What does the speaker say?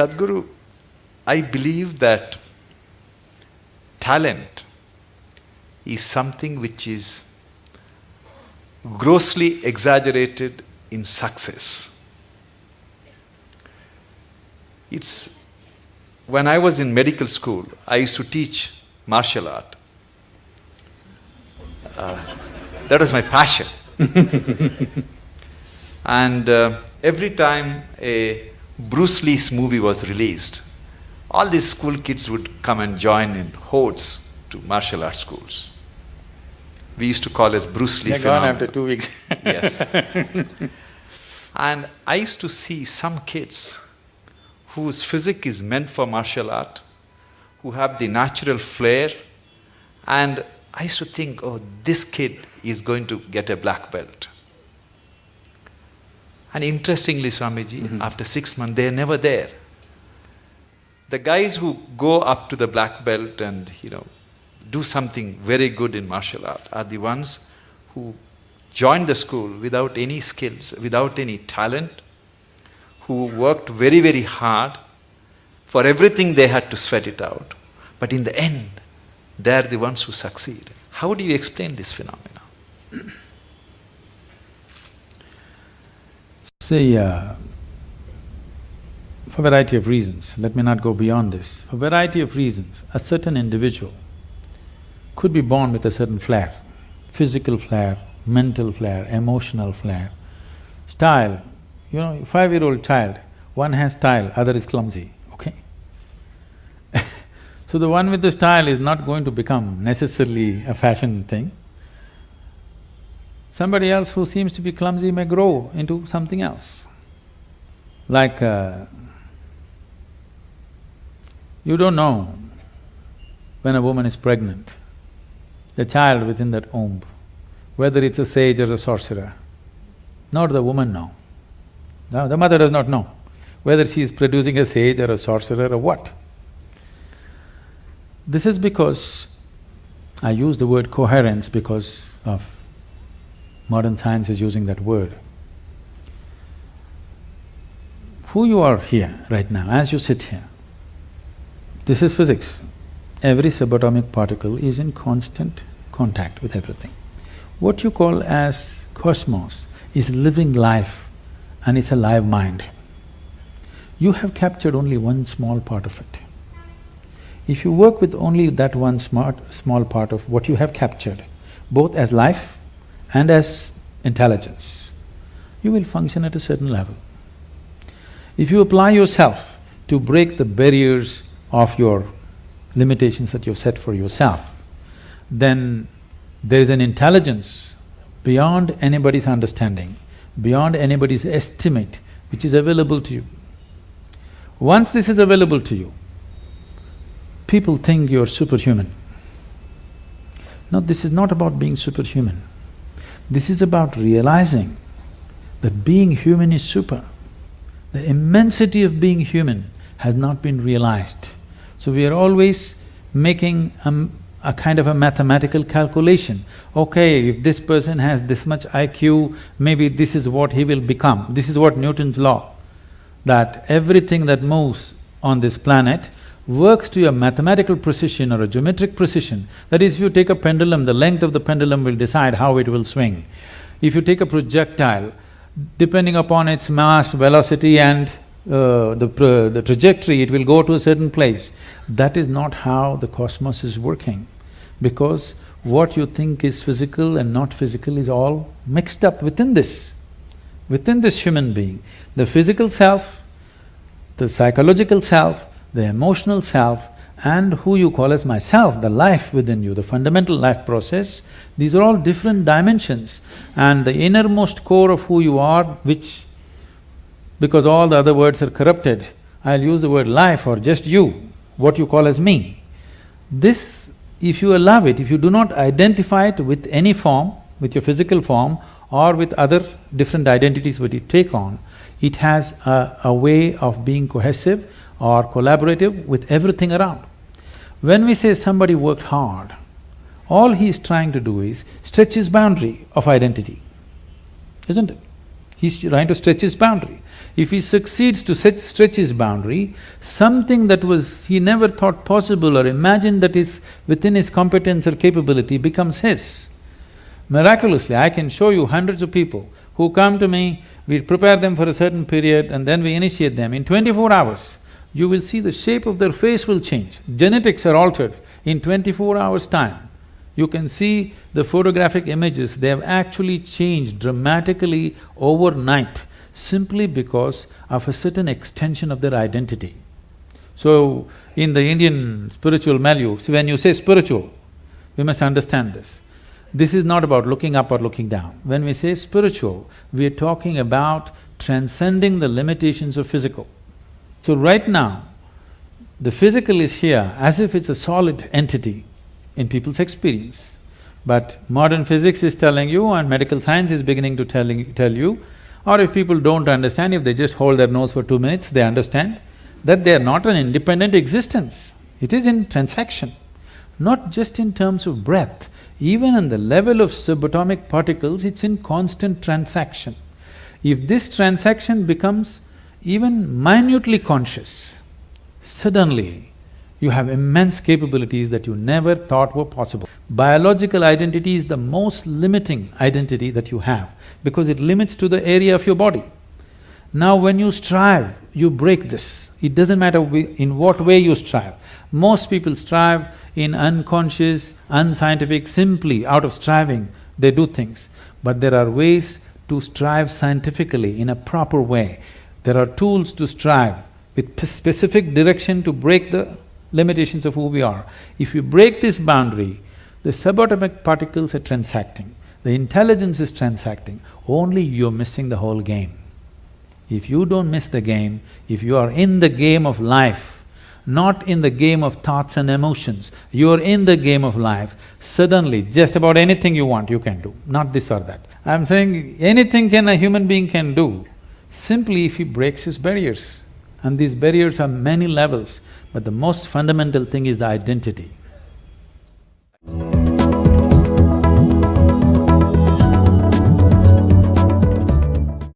Sadhguru, I believe that talent is something which is grossly exaggerated in success. When I was in medical school, I used to teach martial art. That was my passion. And every time a Bruce Lee's movie was released, all these school kids would come and join in hordes to martial arts schools. We used to call it Bruce Lee phenomenon. They're gone after 2 weeks. Yes. And I used to see some kids whose physique is meant for martial art, who have the natural flair, and I used to think, oh, this kid is going to get a black belt. And interestingly, Swamiji, after 6 months, they're never there. The guys who go up to the black belt and, do something very good in martial art are the ones who joined the school without any skills, without any talent, who worked very, very hard. For everything they had to sweat it out. But in the end, they're the ones who succeed. How do you explain this phenomena? See, for a variety of reasons, let me not go beyond this. For a variety of reasons, a certain individual could be born with a certain flair, physical flair, mental flair, emotional flair, style. 5-year-old child, one has style, other is clumsy, okay? So the one with the style is not going to become necessarily a fashion thing. Somebody else who seems to be clumsy may grow into something else. Like, you don't know when a woman is pregnant, the child within that womb, whether it's a sage or a sorcerer, nor the woman know. No, the mother does not know whether she is producing a sage or a sorcerer or what. This is because, I use the word coherence because of modern science is using that word. Who you are here right now, as you sit here, this is physics. Every subatomic particle is in constant contact with everything. What you call as cosmos is living life and it's a live mind. You have captured only one small part of it. If you work with only that one small part of what you have captured, both as life and as intelligence, you will function at a certain level. If you apply yourself to break the barriers of your limitations that you've set for yourself, then there is an intelligence beyond anybody's understanding, beyond anybody's estimate, which is available to you. Once this is available to you, people think you're superhuman. No, this is not about being superhuman. This is about realizing that being human is super. The immensity of being human has not been realized. So we are always making a kind of a mathematical calculation. Okay, if this person has this much IQ, maybe this is what he will become. This is what Newton's law, that everything that moves on this planet works to a mathematical precision or a geometric precision. That is, if you take a pendulum, the length of the pendulum will decide how it will swing. If you take a projectile, depending upon its mass, velocity and the trajectory, it will go to a certain place. That is not how the cosmos is working, because what you think is physical and not physical is all mixed up within this human being. The physical self, the psychological self, the emotional self, and who you call as myself, the life within you, the fundamental life process, these are all different dimensions. And the innermost core of who you are, which, because all the other words are corrupted, I'll use the word life or just you, what you call as me. This, if you allow it, if you do not identify it with any form, with your physical form or with other different identities what you take on, it has a way of being cohesive or collaborative with everything around. When we say somebody worked hard, all he is trying to do is stretch his boundary of identity, isn't it? He's trying to stretch his boundary. If he succeeds to stretch his boundary, something that was he never thought possible or imagined that is within his competence or capability becomes his. Miraculously, I can show you hundreds of people who come to me, we prepare them for a certain period and then we initiate them. In 24 hours, you will see the shape of their face will change. Genetics are altered in 24 hours' time. You can see the photographic images, they have actually changed dramatically overnight simply because of a certain extension of their identity. So, in the Indian spiritual milieu, so when you say spiritual, we must understand this. This is not about looking up or looking down. When we say spiritual, we are talking about transcending the limitations of physical. So right now, the physical is here as if it's a solid entity in people's experience. But modern physics is telling you and medical science is beginning to tell you, or if people don't understand, if they just hold their nose for 2 minutes, they understand that they are not an independent existence. It is in transaction, not just in terms of breath. Even on the level of subatomic particles, it's in constant transaction. If this transaction becomes even minutely conscious, suddenly you have immense capabilities that you never thought were possible. Biological identity is the most limiting identity that you have because it limits to the area of your body. Now when you strive, you break this. It doesn't matter in what way you strive. Most people strive in unconscious, unscientific, simply out of striving, they do things. But there are ways to strive scientifically in a proper way. There are tools to strive with specific direction to break the limitations of who we are. If you break this boundary, the subatomic particles are transacting, the intelligence is transacting, only you're missing the whole game. If you don't miss the game, if you are in the game of life, not in the game of thoughts and emotions, you are in the game of life, suddenly just about anything you want you can do, not this or that. I'm saying anything a human being can do, simply if he breaks his barriers. And these barriers are many levels, but the most fundamental thing is the identity.